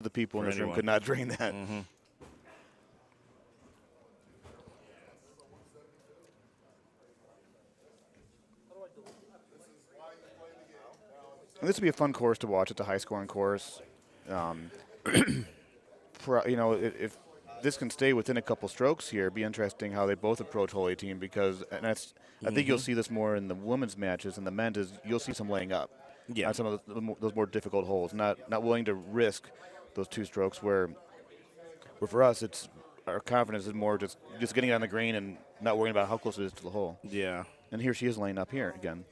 the people in For this room anyone. could not drain that. Mm-hmm. And this would be a fun course to watch. It's a high-scoring course. Um, if this can stay within a couple strokes here, it'd be interesting how they both approach hole 18 because, and I think you'll Mm-hmm. see this more in the women's matches and the men's is you'll see some laying up Yeah. on some of those more difficult holes, not willing to risk those two strokes where for us it's our confidence is more just getting it on the green and not worrying about how close it is to the hole. Yeah. And here she is laying up here again.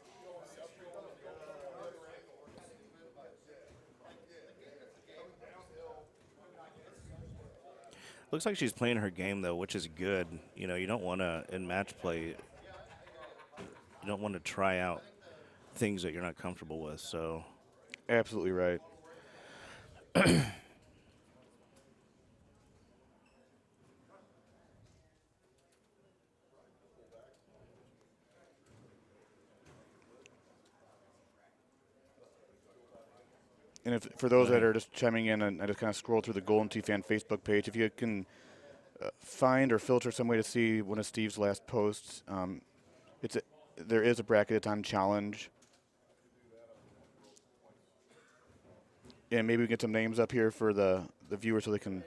Looks like she's playing her game though, which is good. You know, you don't want to in match play. You don't want to try out things that you're not comfortable with. So Absolutely right. And if for those that Right. are just chiming in, and I just kind of scroll through the Golden Tee Fan Facebook page, if you can find or filter some way to see one of Steve's last posts, there is a bracket. It's on challenge, and maybe we get some names up here for the viewers so they can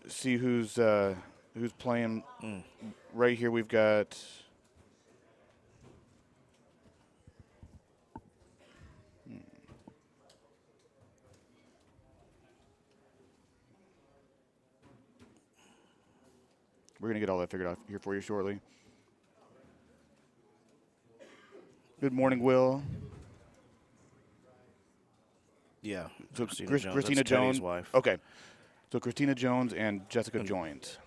see who's playing. Right here, we've got. We're gonna get all that figured out here for you shortly. Good morning, Will. Yeah. So Christina Jones. That's Teddy's wife. Okay. So Christina Jones and Jessica And- Joint.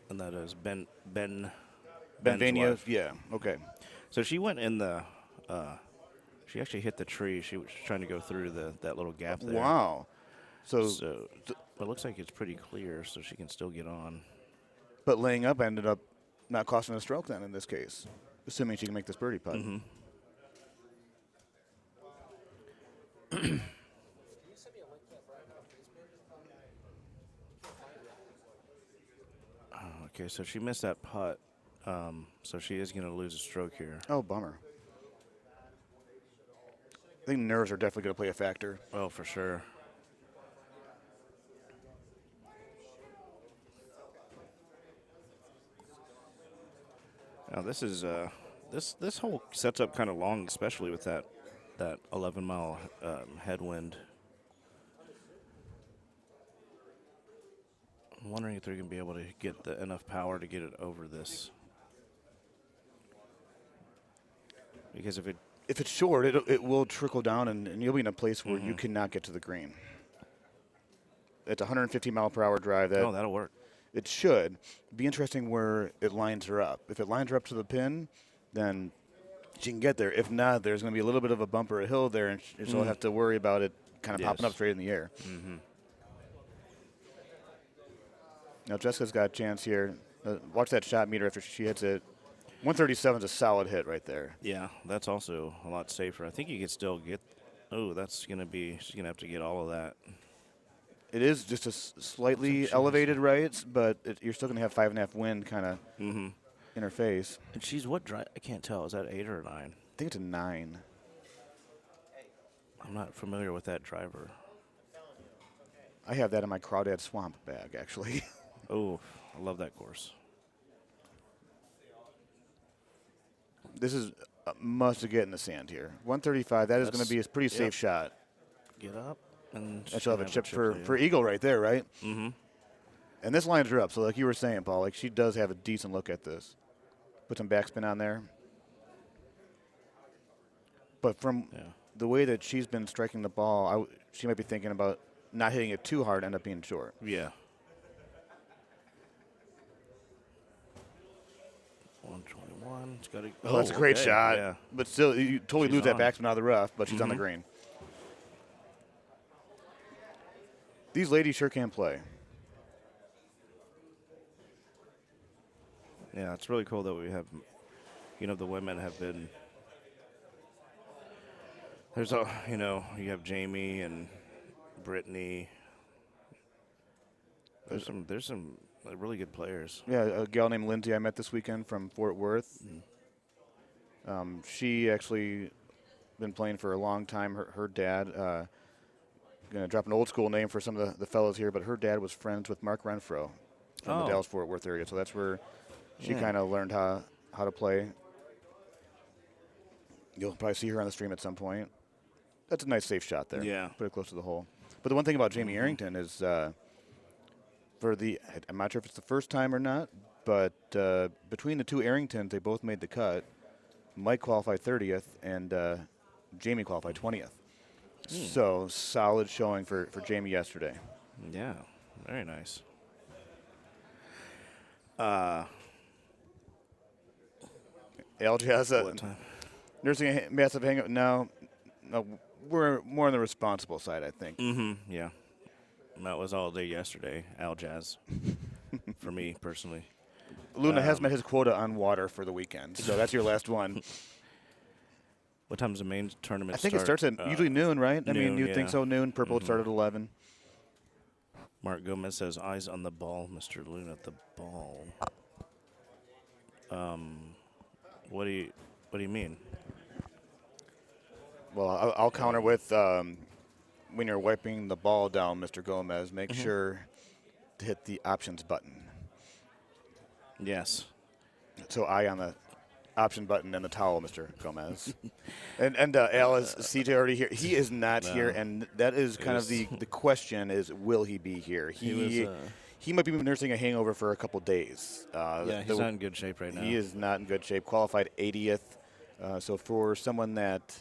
And that is Ben's Benvania, wife. yeah. Okay. So she went in the. She actually hit the tree. She was trying to go through that little gap there. Wow. So, But it looks like it's pretty clear, so she can still get on. but laying up ended up not costing a stroke then in this case, assuming she can make this birdie putt. Mm-hmm. Okay, so she missed that putt, so she is going to lose a stroke here. Oh, bummer. I think nerves are definitely going to play a factor. Oh, for sure. Now this is this hole sets up kind of long, especially with that 11-mile headwind. I'm wondering if they're going to be able to get enough power to get it over this. Because if it's short, it will trickle down, and you'll be in a place where you cannot get to the green. It's a 150-mile-per-hour drive. That'll work. It should. Be interesting where it lines her up. If it lines her up to the pin, then she can get there. If not, there's going to be a little bit of a bump or a hill there, and she'll have to worry about it kind of popping up straight in the air. Mm-hmm. Now, Jessica's got a chance here. Watch that shot meter after she hits it. 137 is a solid hit right there. Yeah, that's also a lot safer. I think you could still get. Oh, that's going to be. She's going to have to get all of that. It is just a slightly elevated, right? But you're still going to have 5.5 wind kind of in her face. And she's what drive? I can't tell. Is that 8 or 9? I think it's a 9. I'm not familiar with that driver. I have that in my Crawdad Swamp bag, actually. Oh, I love that course. This is a must to get in the sand here. 135, that is going to be a pretty safe shot. Get up. And she'll have a chip for Eagle right there, right? Mm-hmm. And this lines her up. So like you were saying, Paul, like she does have a decent look at this. Put some backspin on there. But from the way that she's been striking the ball, she might be thinking about not hitting it too hard, end up being short. Yeah. 121. It's got Oh, that's a great shot. Yeah. But still, you totally lose that on. backspin out of the rough, but she's on the green. These ladies sure can play. Yeah, it's really cool that we have, the women have been. There's you have Jamie and Brittany. There's some really good players. Yeah, a gal named Lindsay I met this weekend from Fort Worth. She actually been playing for a long time. Her dad, going to drop an old school name for some of the fellows here, but her dad was friends with Mark Renfro from the Dallas-Fort Worth area. So that's where she kind of learned how to play. You'll probably see her on the stream at some point. That's a nice safe shot there. Yeah. Put it close to the hole. But the one thing about Jamie Arrington is I'm not sure if it's the first time or not, but between the two Arringtons, they both made the cut. Mike qualified 30th, and Jamie qualified 20th. So solid showing for Jamie yesterday. Yeah, very nice. LJ has What time? nursing a massive hangover. No, we're more on the responsible side, I think. Yeah. And that was all day yesterday, Al Jazz, for me personally. Luna has met his quota on water for the weekend, so that's your last one. What time's the main tournament I think start? it starts at usually noon, right? I mean, noon, you'd think yeah. so, noon. Purple would start at 11. Mark Gomez says, eyes on the ball, Mr. Luna at the ball. What do you mean? Well, I'll counter with when you're wiping the ball down, Mr. Gomez, make sure to hit the options button. Yes. So eye on the option button and the towel, Mr. Gomez. and Al is CJ already here. He is not here, and that is kind of the question is, will he be here? He might be nursing a hangover for a couple days. Yeah, he's not in good shape right now. He is not in good shape. Qualified 80th. So for someone that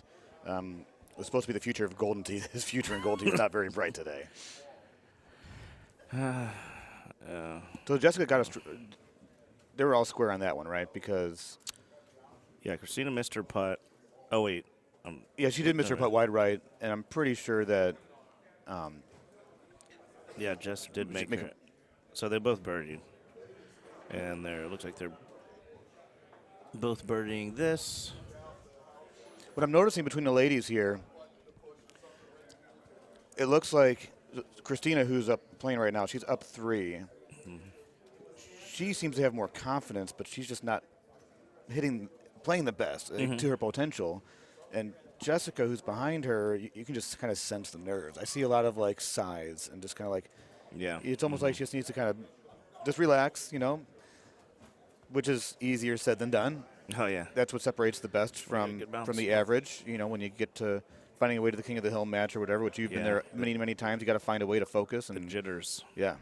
was supposed to be the future of Golden Tee, his future in Golden Tee is not very bright today. So Jessica got us. They were all square on that one, right? Because Yeah, Christina missed her putt. Oh, wait. yeah, she did miss her putt wide right, and I'm pretty sure that Yeah, Jess did make make her. So they both birdied. And it looks like they're both birdieing this. what I'm noticing between the ladies here, it looks like Christina, who's up playing right now, she's up 3. She seems to have more confidence, but she's just not playing the best to her potential. And Jessica, who's behind her, you can just kind of sense the nerves. I see a lot of like sighs and just kind of like, Yeah. it's almost like she just needs to kind of just relax, which is easier said than done. Oh, yeah. That's what separates the best from good bounce. the average. When you get to finding a way to the King of the Hill match or whatever, which you've been there many, many times, you got to find a way to focus and Jitters. yeah.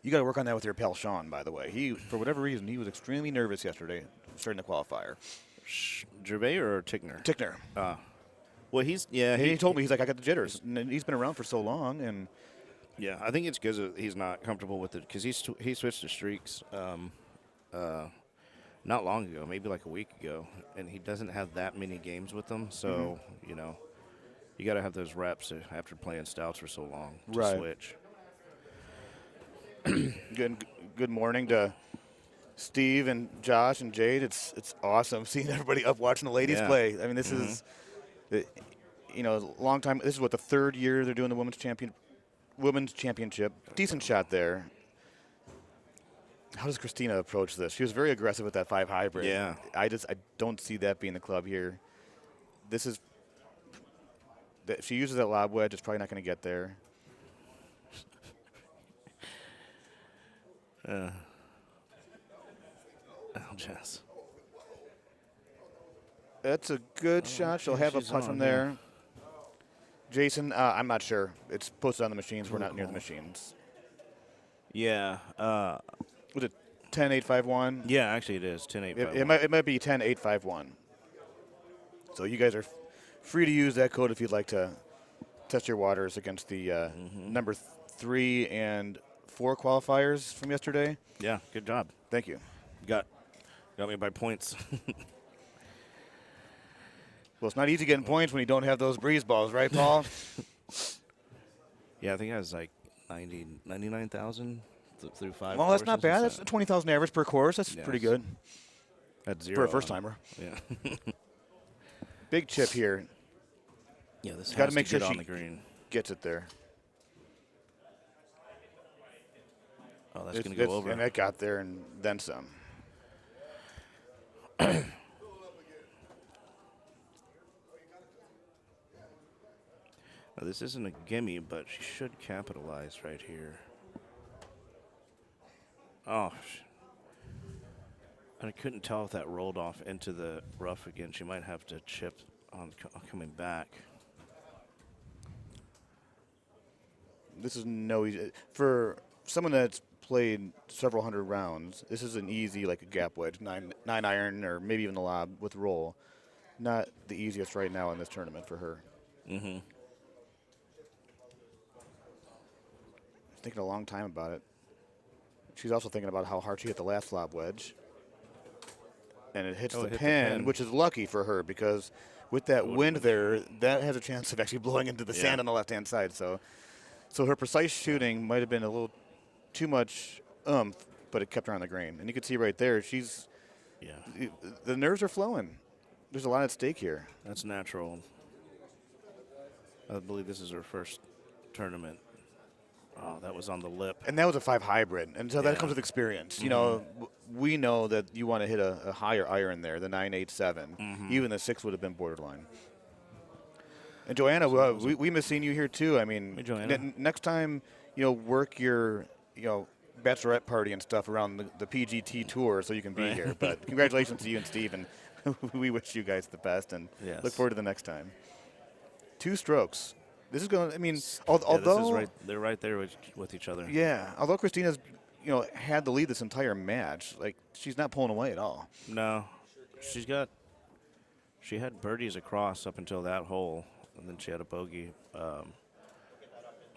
You got to work on that with your pal Sean, by the way. He, for whatever reason, he was extremely nervous yesterday starting the qualifier. Gervais or Tickner? Tickner. Well, he Told me, he's like, I got the jitters. And he's been around for so long. And Yeah, I think it's because he's not comfortable with it because he switched to streaks not long ago, maybe like a week ago, and he doesn't have that many games with them. So you got to have those reps after playing stouts for so long to switch. Good morning to Steve and Josh and Jade. It's awesome seeing everybody up watching the ladies play. I mean, this is a long time. This is what, the 3rd year they're doing the women's championship. Decent shot there. How does Christina approach this? She was very aggressive with that 5 hybrid. Yeah. I don't see that being the club here. This is if she uses that lob wedge, it's probably not going to get there. Jess. That's a good shot. She'll have a putt from there. Jason, I'm not sure. It's posted on the machines. We're not near the machines. Yeah. Was it 10-8-5-1? Yeah, actually it is 10-8. It might be 10-8-5-1. So you guys are free to use that code if you'd like to test your waters against the number 3 and 4 qualifiers from yesterday. Yeah, good job. Thank you. Got me by points. Well, it's not easy getting points when you don't have those breeze balls, right, Paul? Yeah, I think I was like 99,000 through 5. Well, that's not courses. bad. That's a 20,000 average per course. That's pretty good. At 0 for a first-timer. Yeah. Big chip here. Yeah, this Got has to make sure get she on the green. gets it there. Oh, that's going to go over. And it got there and then some. Now, this isn't a gimme, but she should capitalize right here. Oh, I couldn't tell if that rolled off into the rough again. She might have to chip on coming back. This is no easy. For someone that's played several hundred rounds, this is an easy, like a gap wedge, nine iron, or maybe even a lob with roll. Not the easiest right now in this tournament for her. Mm-hmm. Thinking a long time about it. She's also thinking about how hard she hit the last lob wedge. And it hits the pin, which is lucky for her because with that wind there, that has a chance of actually blowing into the sand on the left-hand side. So her precise shooting might have been a little too much but it kept her on the green. And you can see right there, the nerves are flowing. There's a lot at stake here. That's natural. I believe this is her first tournament. Oh, that was on the lip. And that was a 5 hybrid. And so that comes with experience. Mm-hmm. You know, we know that you want to hit a higher iron there, the 987. Mm-hmm. Even the 6 would have been borderline. And Joanna, we miss seeing you here too. I mean, hey, Joanna. Next time, work your, bachelorette party and stuff around the PGT tour so you can be here. But congratulations to you and Steve, and we wish you guys the best and look forward to the next time. 2 strokes. This is going. I mean, although they're right there with each other. Yeah, although Christina's, had the lead this entire match, like she's not pulling away at all. No, she had birdies across up until that hole, and then she had a bogey. A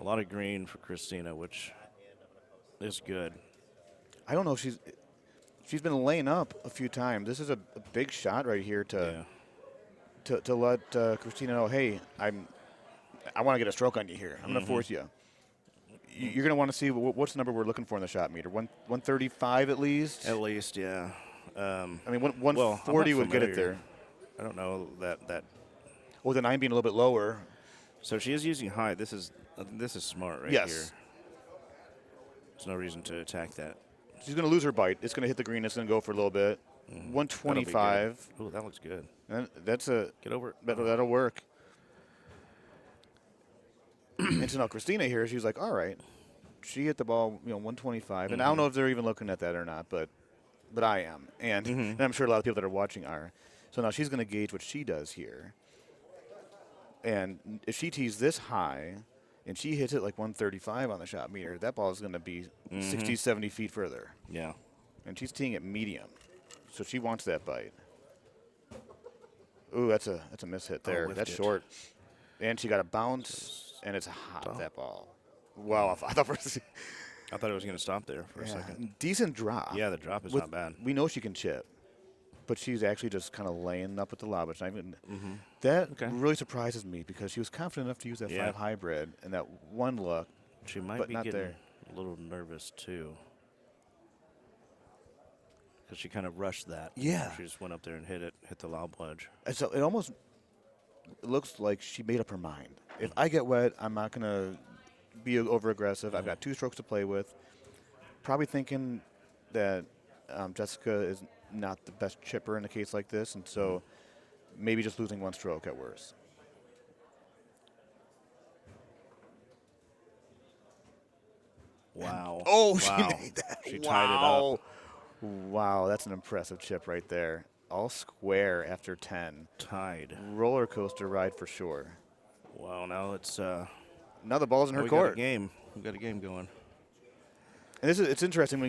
lot of green for Christina, which is good. I don't know if she's been laying up a few times. This is a big shot right here to let Christina know, hey, I want to get a stroke on you here. I'm going to force you. You're going to want to see what's the number we're looking for in the shot meter. 135 at least? At least, yeah. I mean, 140 would get it there. I don't know that. Well, the 9 being a little bit lower. So she is using high. This is smart right here. There's no reason to attack that. She's going to lose her bite. It's going to hit the green. It's going to go for a little bit. 125. Oh, that looks good. And get over it. Oh. That'll work. And so now Christina here, she's like, all right. She hit the ball, 125. And I don't know if they're even looking at that or not, but I am. And I'm sure a lot of people that are watching are. So now she's going to gauge what she does here. And if she tees this high and she hits it like 135 on the shot meter, that ball is going to be 60, 70 feet further. Yeah. And she's teeing it medium. So she wants that bite. Ooh, that's a miss hit there. That's short. And she got a bounce. And it's hot, that ball. Wow, I thought it was going to stop there for a second. Decent drop. Yeah, the drop is not bad. We know she can chip, but she's actually just kind of laying up with the lob. That really surprises me because she was confident enough to use that 5 hybrid and that one look. She might be getting a little nervous, too. Because she kind of rushed that. Yeah. She just went up there and hit the lob wedge. And so it almost looks like she made up her mind. If I get wet, I'm not going to be over-aggressive. I've got 2 strokes to play with. Probably thinking that Jessica is not the best chipper in a case like this, and so maybe just losing 1 stroke at worst. Wow. She made that. She tied it up. Wow, that's an impressive chip right there. All square after 10. Tied. Roller coaster ride for sure. Wow, now it's now the ball's in her court. We've got a game going. And it's interesting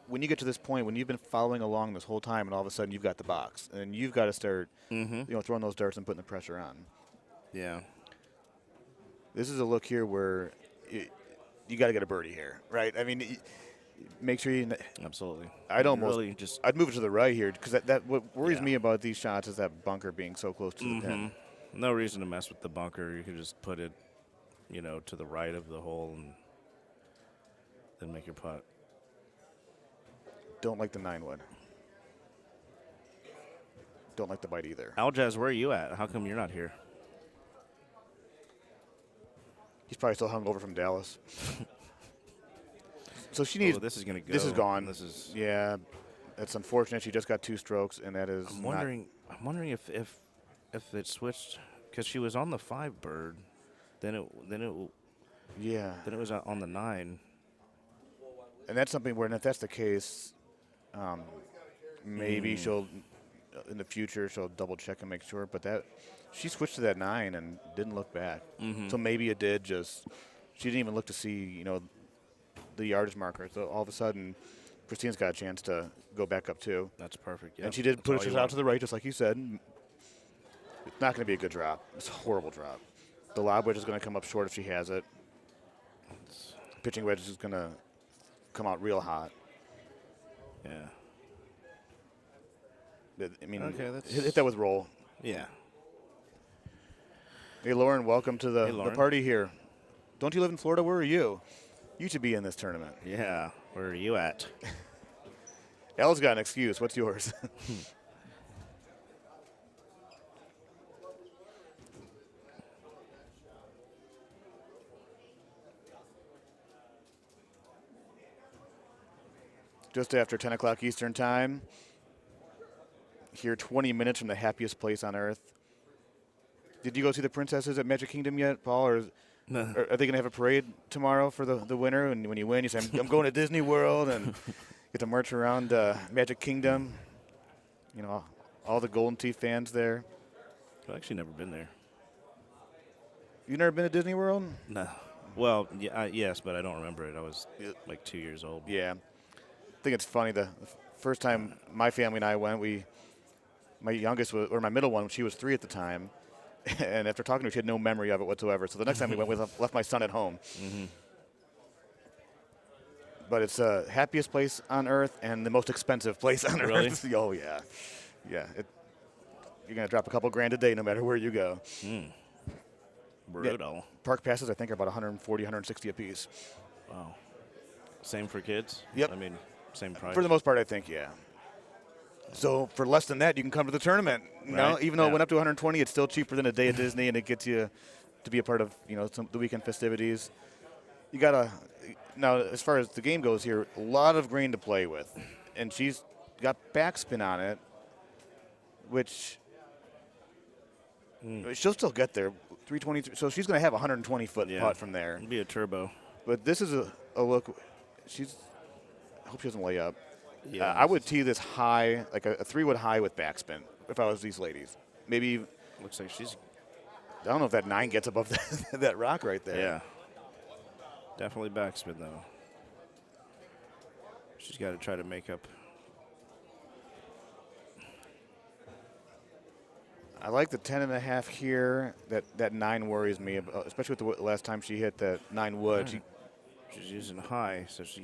when you get to this point when you've been following along this whole time, and all of a sudden you've got the box, and you've got to start, throwing those darts and putting the pressure on. Yeah. This is a look here where you got to get a birdie here, right? I mean, make sure you. Absolutely. I'd move it to the right here because that what worries me about these shots is that bunker being so close to the pin. No reason to mess with the bunker. You can just put it, to the right of the hole and then make your putt. Don't like the 9-wood. Don't like the bite either. Aljaz, where are you at? How come you're not here? He's probably still hungover from Dallas. So she needs. Oh, this is going to go. This is gone. This is. Yeah, it's unfortunate. She just got 2 strokes, and that is I'm wondering. I'm wondering if it switched because she was on the 5 bird, then Yeah, it was on the 9. and that's something where, if that's the case, maybe she'll in the future she'll double check and make sure. But that she switched to that 9 and didn't look back. So maybe it did just. She didn't even look to see the yardage marker. So all of a sudden, Christina's got a chance to go back up too. That's perfect. Yeah. And she did push us out to the right, just like you said. It's not going to be a good drop. It's a horrible drop. The lob wedge is going to come up short if she has it. Pitching wedge is going to come out real hot. Yeah. I mean, Okay, that's- hit that with roll. Yeah. Hey, Lauren, welcome to the Lauren. party here. Don't you live in Florida? Where are you? You should be in this tournament. Yeah. Where are you at? Elle's got an excuse. What's yours? Just after 10 o'clock Eastern time. Here 20 minutes from the happiest place on earth. Did you go see the princesses at Magic Kingdom yet, Paul? Or No. are they going to have a parade tomorrow for the winner? And when you win, you say, I'm going to Disney World and get to march around Magic Kingdom. All the Golden Teeth fans there. I've actually never been there. You never been to Disney World? No. Well, yeah, yes, but I don't remember it. I was like 2 years old. Yeah. I think it's funny. The first time my family and I went, my youngest was, or my middle one, she was 3 at the time. And after talking to her, she had no memory of it whatsoever. So the next time we went, we left my son at home. But it's the happiest place on earth and the most expensive place on Really? earth. Oh, yeah. Yeah. You're going to drop a couple grand a day no matter where you go. Brutal. Park passes, I think, are about 140, 160 a piece. Wow. Same for kids? Yep. I mean, same price. For the most part, I think, yeah. So for less than that, you can come to the tournament. Right. Even though it Yeah. went up to 120, it's still cheaper than a day at Disney, and it gets you to be a part of the weekend festivities. You gotta now, as far as the game goes here, a lot of green to play with, and she's got backspin on it, which she'll still get there. 323. So she's going to have a 120-foot putt from there. It'd be a turbo. But this is a look. I hope she doesn't lay up. Yeah. I would tee this high, like a 3-wood high with backspin, if I was these ladies. Maybe, Looks like she's. I don't know if that 9 gets above that rock right there. Yeah. Definitely backspin, though. She's got to try to make up. I like the 10.5 here. That 9 worries me, especially with the last time she hit that 9 wood. Right. She's using high, so she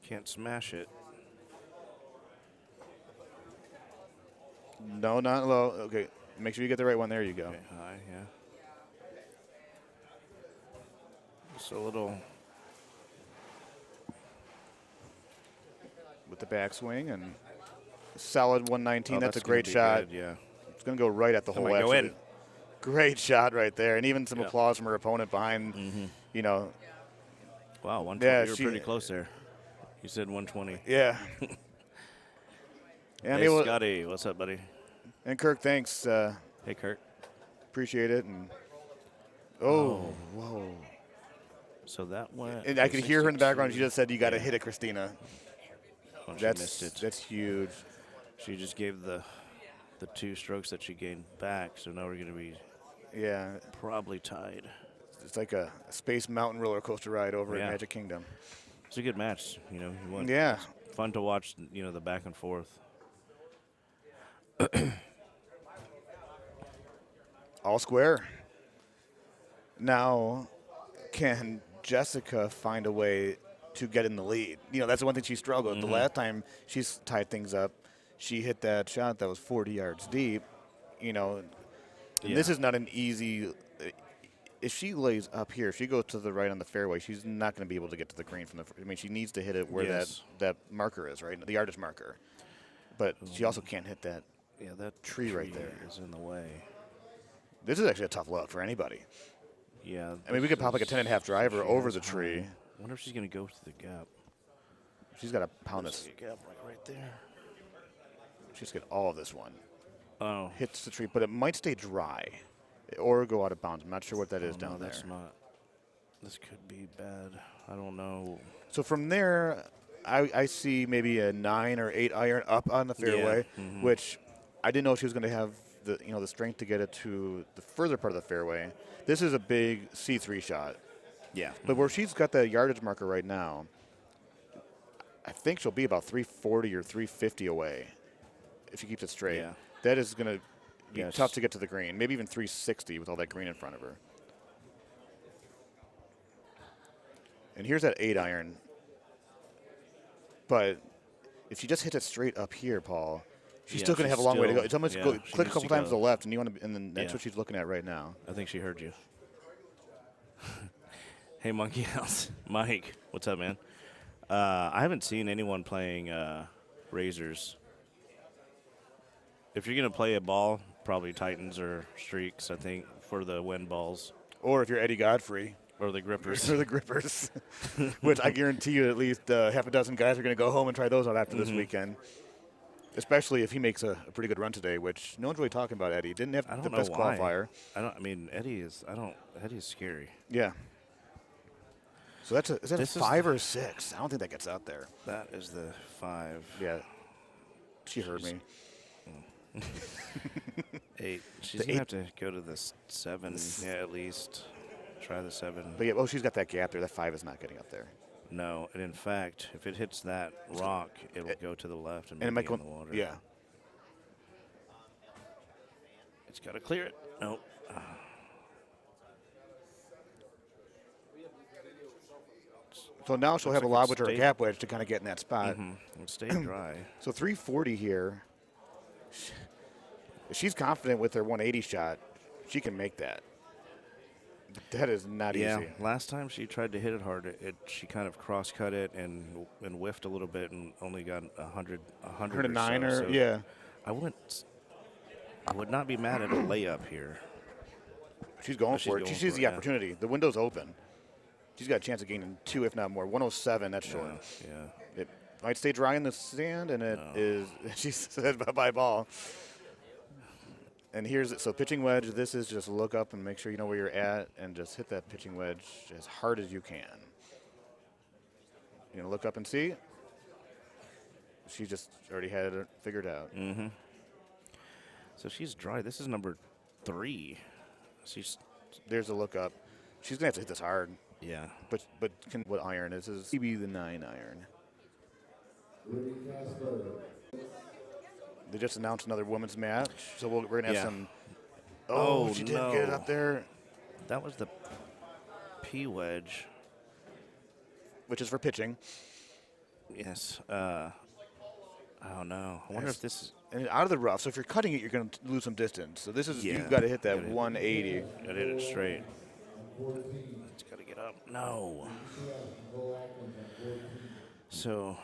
can't smash it. No, not low. Okay, make sure you get the right one. There you go. Okay, high, yeah. Just a little. With the backswing and solid 119. Oh, that's a gonna great be shot. good, yeah. It's going to go right at the That hole. might go actually. in. Great shot right there, and even some Yeah. applause from her opponent behind. Wow, 120. Yeah, you were pretty close there. You said 120. Yeah. And Hey, Scotty, what's up, buddy? And Kirk, thanks. Hey, Kurt. Appreciate it. And whoa. So that went. And I could hear her in the background. She 62. just said, "You got to hit it, Christina." Oh, she missed it. That's huge. She just gave the 2 strokes that she gained back, so now we're going to be Yeah, probably tied. it's like a space mountain roller coaster ride over Yeah. at Magic Kingdom. It's a good match, you won. Yeah. It's fun to watch, the back and forth. All square. Now, can Jessica find a way to get in the lead? That's the one thing she struggled. The last time she's tied things up, she hit that shot that was 40 yards deep. And this is not an easy. If she lays up here, if she goes to the right on the fairway, she's not going to be able to get to the green from the. I mean, she needs to hit it where Yes. that marker is, right? The yardage marker. But she also can't hit that. Yeah, that Tree right there. is in the way. This is actually a tough look for anybody. Yeah. I mean, we could pop like a 10.5 driver she over is the tree. wonder if she's going to go to the gap. She's got to pound There's this. a gap like right there. She's got all of this one. Oh. Hits the tree, but it might stay dry or go out of bounds. I'm not sure what that is Oh, down no, there. that's not. This could be bad. I don't know. So from there, I see maybe a 9 or 8 iron up on the fairway, which I didn't know she was going to have the strength to get it to the further part of the fairway. This is a big C3 shot. Yeah. But where she's got the yardage marker right now, I think she'll be about 340 or 350 away if she keeps it straight. Yeah. That is going to be Yes. tough to get to the green, maybe even 360 with all that green in front of her. And here's that 8 iron. But if she just hits it straight up here, Paul, she's Yeah, still going to she's have a long way to go. still- It's almost yeah, go, she click a needs couple to times to go. the left, and then that's Yeah. what she's looking at right now. I think she heard you. Hey, Monkey House. Mike, what's up, man? I haven't seen anyone playing razors. If you're going to play a ball, probably Titans or Streaks, I think, for the win balls. Or if you're Eddie Godfrey. Or the grippers. Or the grippers, which I guarantee you at least half a dozen guys are going to go home and try those out after this weekend. Especially if he makes a pretty good run today, which no one's really talking about Eddie. Didn't have I don't the know best why. qualifier. Eddie's scary. Yeah. So is that This a is 5 or a 6? I don't think that gets out there. That is the 5. Yeah. She heard me. 8. She's The going to 8. have to go to the 7, yeah, at least. Try the 7. But yeah, she's got that gap there. That 5 is not getting up there. No, and in fact, if it hits that rock, it will go to the left and And it maybe might in go. the water. Yeah. It's got to clear it. Nope. So now she'll Looks have a like lob it wedge or a stayed- gap wedge to kind of get in that spot. It stayed dry. So 340 here. If she's confident with her 180 shot, she can make that. That is not Yeah, easy. last time she tried to hit it hard, she kind of cross-cut it and whiffed a little bit and only got 100 109 or so. or So yeah. I would not be mad at a layup here. She's going She's for it. going She sees for the it, yeah. opportunity. The window's open. She's got a chance of gaining 2, if not more. 107, that's short. Yeah. It might stay dry in the sand, and it is. She said bye-bye ball. And here's it. So pitching wedge, this is just look up and make sure you know where you're at and just hit that pitching wedge as hard as you can. You're going to look up and see. She just already had it figured out. So she's dry. This is number 3. There's a look up. She's going to have to hit this hard. Yeah. But what iron is? This is maybe the 9 iron. They just announced another women's match, so we're going to have Yeah. some. Oh, she didn't get it no. up there, That was the P wedge. which is for pitching. Yes. Oh, no. I wonder Yes. if this is. And out of the rough, so if you're cutting it, you're going to lose some distance. So this is Yeah. you've got to hit that Gotta hit- 180. I did it straight. It's got to get up. No. So.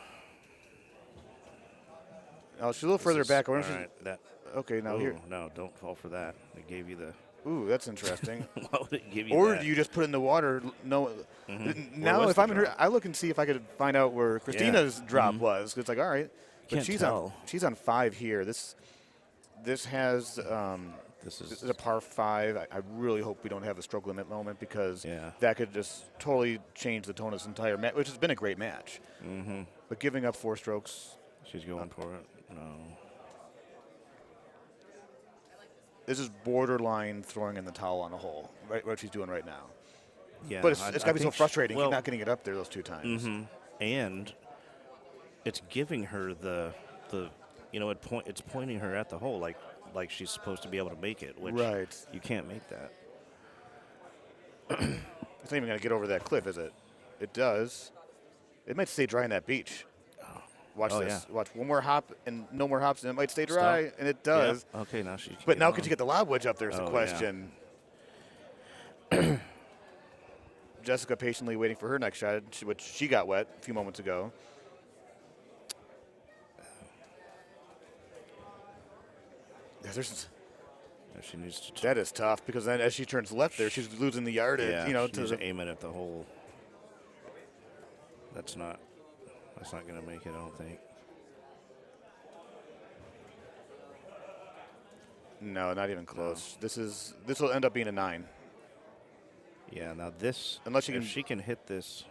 Oh, she's a little further back. I wonder if All she's- right. That. Okay, now here. No, don't fall for that. It gave you the. Ooh, that's interesting. Why would it give you Or that? do you just put it in the water? No. Where Now, was if the I'm in her, drop? I look and see if I could find out where Christina's drop was. It's like, all right, but Can't she's tell. she's on 5 here. This has This this is a par 5. I really hope we don't have a stroke limit moment because Yeah. that could just totally change the tone of this entire match, which has been a great match. But giving up 4 strokes, She's going for it. No. this is borderline throwing in the towel on a hole, right? What she's doing right now. Yeah. But it's I got to be so think frustrating. well, She's not getting it up there those 2 times. and it's giving her the it's pointing her at the hole like she's supposed to be able to make it, which Right. you can't make that. It's not even going to get over that cliff, is it? It does. It might stay dry on that beach. Watch Oh, this. yeah. Watch one more hop and no more hops, and it might stay dry, and it does. Yeah. Okay, now she. But now, could you get the lob wedge up there? Is the Oh, yeah. question. Jessica patiently waiting for her next shot, which she got wet a few moments ago. Yeah, She needs to. that is tough because then as she turns left there, she's losing the yardage. Yeah. You know, she to needs the, to aim it at the hole. That's not going to make it, I don't think. No, not even close. This will end up being a 9. Yeah, now this, Unless you if can- she can hit this,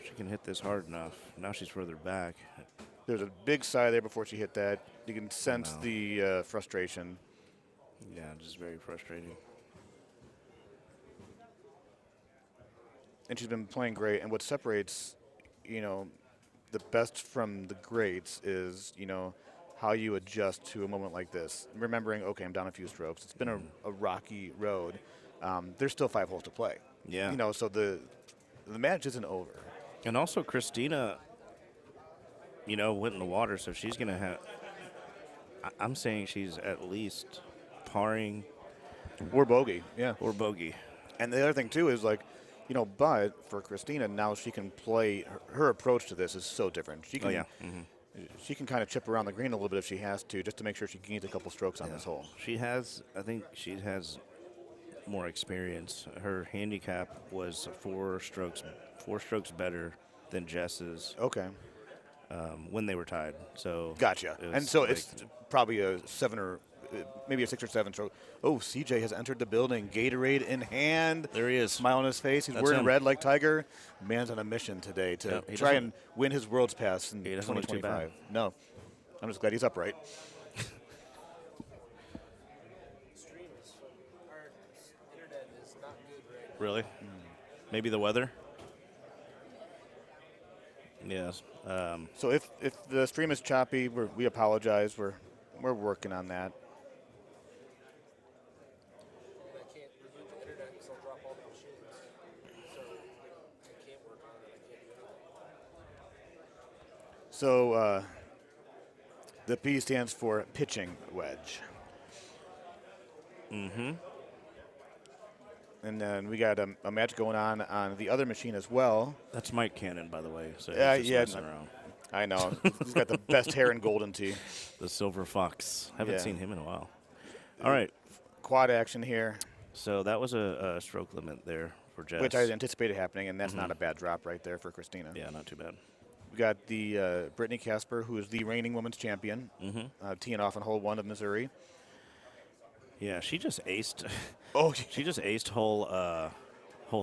she can hit this hard enough. Now she's further back. There's a big sigh there before she hit that. You can sense No. the frustration. Yeah, just very frustrating. And she's been playing great. And what separates, the best from the greats is, how you adjust to a moment like this. Remembering, okay, I'm down a few strokes. It's been a rocky road. There's still 5 holes to play. Yeah. So the match isn't over. And also, Christina, went in the water, so she's going to have. I'm saying she's at least parring Or bogey, yeah. or bogey. And the other thing, too, is but for Christina, now she can play. Her approach to this is so different. She can, Oh, yeah. She can kind of chip around the green a little bit if she has to, just to make sure she gains a couple strokes on this hole. I think she has more experience. Her handicap was 4 strokes better than Jess's Okay. when they were tied. So Gotcha. it was And so like- it's probably a 7 or maybe a 6 or 7 stroke. Oh, CJ has entered the building, Gatorade in hand. There he is. Smile on his face. He's That's wearing him. red like Tiger. Man's on a mission today to Yeah, he try doesn't- and win his World's Pass in He doesn't look too 2025. No. I'm just glad he's upright. Our internet is not good right now. Really? Maybe the weather? Yes. So if the stream is choppy, we apologize. We're working on that. And I can't reboot the internet because I'll drop all the machines. So I can't work on it. I can't do anything. So the P stands for pitching wedge. Mm-hmm. And then we got a match going on the other machine as well. That's Mike Cannon, by the way. So Yeah, he's just yeah. messing around. I know. He's got the best hair in golden tee. The Silver Fox. Haven't Yeah. seen him in a while. All right. Quad action here, So that was a stroke limit there for Jess. which I anticipated happening, and that's not a bad drop right there for Christina. Yeah, not too bad. We got the Brittany Casper, who is the reigning women's champion, teeing off on hole 1 of Missouri. Yeah, she just aced. Oh, She just aced hole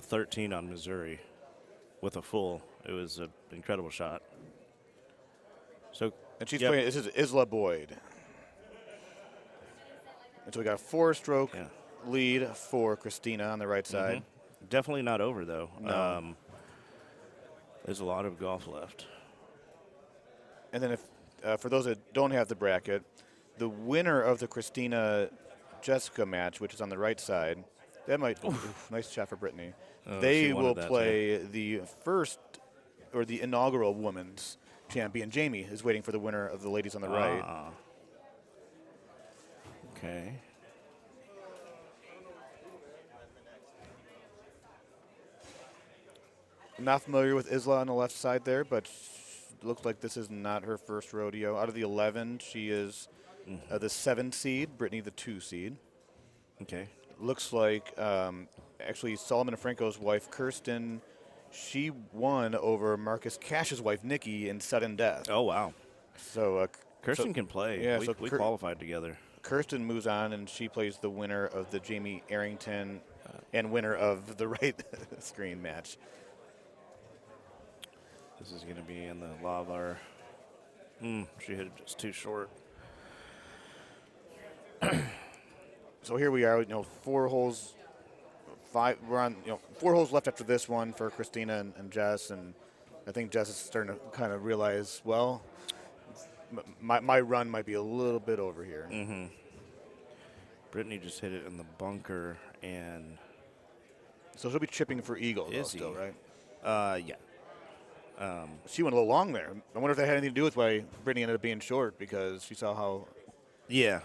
13 on Missouri with a full. It was an incredible shot. So and she's yep. playing. This is Isla Boyd. And so we got a 4-stroke Yeah. lead for Christina on the right side. Definitely not over though. No. There's a lot of golf left. And then if for those that don't have the bracket, the winner of the Christina Jessica match, which is on the right side, that might nice shot for Brittany. Oh, They she wanted will that, play the first or the inaugural women's champion. Jamie is waiting for the winner of the ladies on the right. Ah. Okay. I'm not familiar with Isla on the left side there, but looks like this is not her first rodeo. Out of the 11, she is the 7 seed, Brittany the 2 seed. Okay. Looks like actually Solomon Franco's wife, Kirsten, she won over Marcus Cash's wife, Nikki, in sudden death. Oh wow. So Kirsten can play. yeah, we so we Kir- qualified together. Kirsten moves on, and she plays the winner of the Jamie Arrington and winner of the right screen match. This is going to be in the Lavar. She hit it just too short. So here we are, 4 holes, 5. We're on, 4 holes left after this one for Christina and Jess, and I think Jess is starting to kind of realize, well, my run might be a little bit over here. Brittany just hit it in the bunker, and So she'll be chipping for eagle, though, Is he? still, right? yeah. She went a little long there. I wonder if that had anything to do with why Brittany ended up being short, because she saw how. Yeah.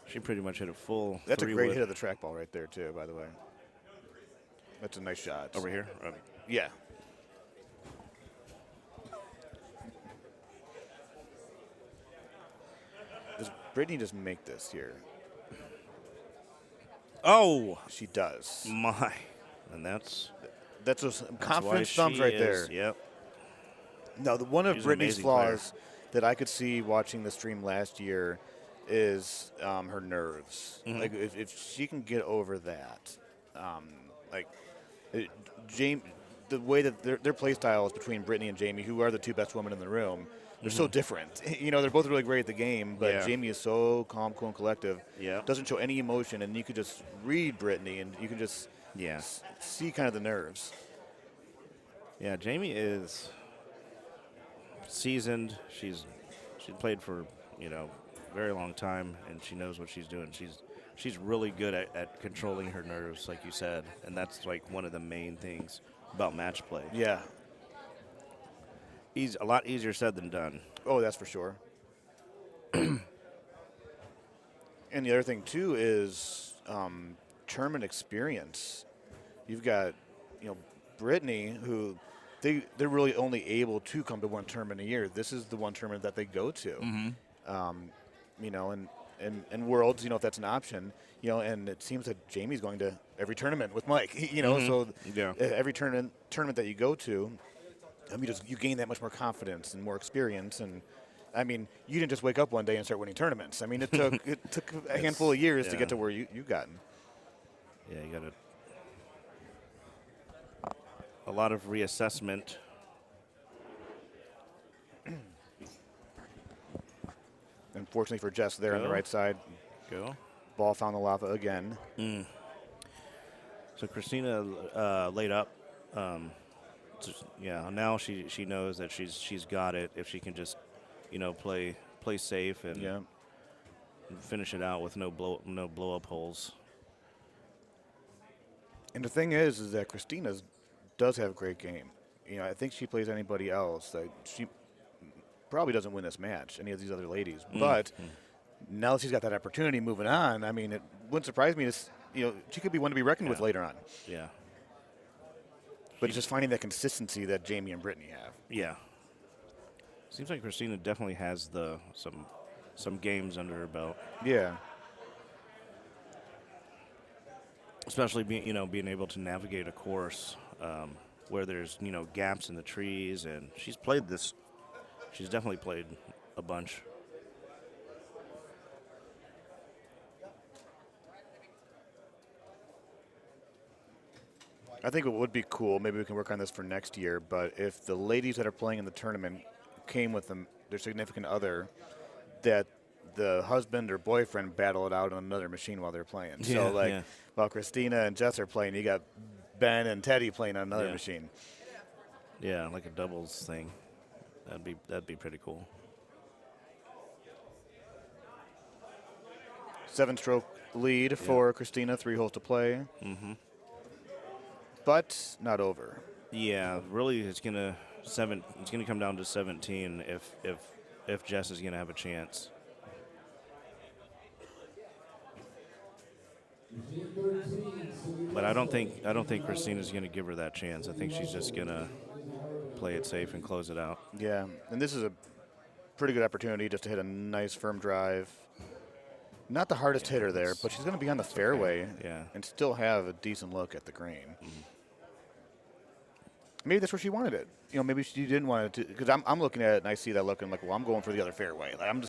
She pretty much hit a full. That's a great 3-wood. hit of the trackball right there, too, by the way. That's a nice shot. Over here? Yeah. Does Brittany just make this here? Oh, She does. my. And that's. That's those That's why confidence thumbs she right is. there. Yep. No, one of She's an Brittany's amazing player. flaws that I could see watching the stream last year is her nerves. Mm-hmm. Like if she can get over that, like Jamie, the way that their play styles between Brittany and Jamie, who are the two best women in the room, they're so different. You know, they're both really great at the game, but Yeah. Jamie is so calm, cool, and collective. Yeah. Doesn't show any emotion, and you could just read Brittany, and you can just Yeah. see kind of the nerves. Yeah. Jamie is seasoned. She's played for a very long time, and she knows what she's doing. She's really good at controlling her nerves, like you said, and that's like one of the main things about match play. Yeah. A lot easier said than done. Oh, that's for sure. And the other thing too is tournament experience. You've got, Brittany, who they're really only able to come to one tournament a year. This is the one tournament that they go to. And Worlds, if that's an option, and it seems that Jamie's going to every tournament with Mike. So Yeah. every tournament that you go to, you gain that much more confidence and more experience. And I mean, you didn't just wake up one day and start winning tournaments. I mean, it took a handful of years to yeah. get to where you've gotten. Yeah, you got a lot of reassessment. Unfortunately for Jess there on the Go. right side, Go. ball found the lava again. So Christina laid up. Now she knows that she's got it. If she can just, play safe and Yeah. finish it out with no blow up holes. And the thing is that Christina does have a great game. I think she plays anybody else. She probably doesn't win this match, any of these other ladies. But now that she's got that opportunity moving on, I mean, it wouldn't surprise me she could be one to be reckoned with later on. Yeah. But it's just finding that consistency that Jamie and Brittany have. Yeah. Seems like Christina definitely has some games under her belt. Yeah. Especially being able to navigate a course where there's gaps in the trees, and she's played this. She's definitely played a bunch. I think it would be cool. Maybe we can work on this for next year. But if the ladies that are playing in the tournament came with their significant other, that the husband or boyfriend battle it out on another machine while they're playing. While Christina and Jess are playing, you got Ben and Teddy playing on another machine. Yeah, like a doubles thing. That'd be pretty cool. 7-stroke lead for Christina, 3 holes to play. But not over. Yeah, really, it's gonna come down to 17 if Jess is gonna have a chance. But I don't think Christina's gonna give her that chance. I think she's just gonna play it safe and close it out. Yeah, and this is a pretty good opportunity just to hit a nice firm drive. Not the hardest hitter there, but she's going to be on the fairway and still have a decent look at the green. Maybe that's where she wanted it. Maybe she didn't want it to, because I'm looking at it and I see that look and I'm like, well, I'm going for the other fairway. I'm just